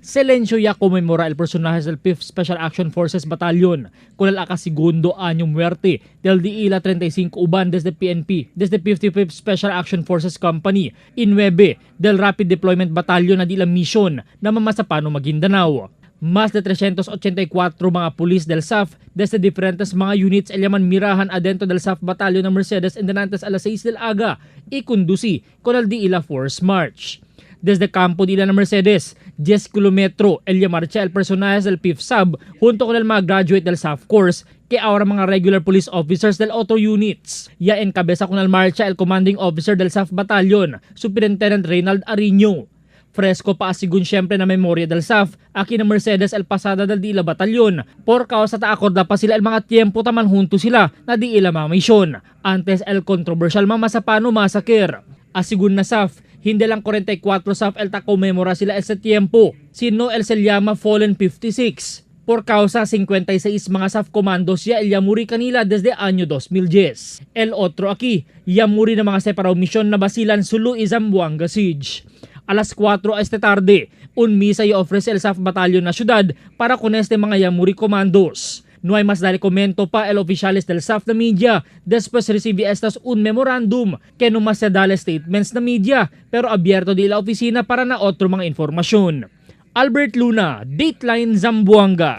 Silencio ya conmemora el personaje del 5th Special Action Forces Battalion con el segundo año muerte del DILA 35 Uban desde PNP, desde 55th Special Action Forces Company, y 9 del Rapid Deployment Battalion na DILA Mission na Mamasapano, Maguindanao. Más de 384 mga pulis del SAF desde diferentes mga units el llaman mirahan adentro del SAF Battalion ng Mercedes en Denantes a las 6 del aga y conduci con el DILA Force March. Desde Campo Dila ng Mercedes, 10 kilometro el marcha el personajes del PIF Sub junto con el mga graduate del SAF course que ahora mga regular police officers del auto units. Ya encabeza con el marcha el commanding officer del SAF Battalion, Superintendent Reynald Ariño. Fresco pa asigun siyempre na memorya del SAF, aki ng Mercedes el pasada del DILA Batalyon. Por causa ta akorda pa sila el mga tiempo taman junto sila na DILA mamisyon. Antes el controversial Mamasapano massacre. Asigun na SAF, hindi lang 44 SAF el takomemora sila el sa tiempo, sino el se llama Fallen 56. Por causa 56 mga SAF commandos ya el yamuri kanila desde año 2010. El otro aquí, yamuri na mga separado mission na basilan Sulu y Zamboanga Siege. Alas 4 esta tarde, un misa y ofrece el SAF Battalion na syudad para con este mga yamuri commandos. No hay más dale comento pa el oficiales del SAF na media después recibe estas un memorandum que no más se dale statements na media pero abierto di la oficina para na otro mga informasyon. Albert Luna, Dateline Zamboanga.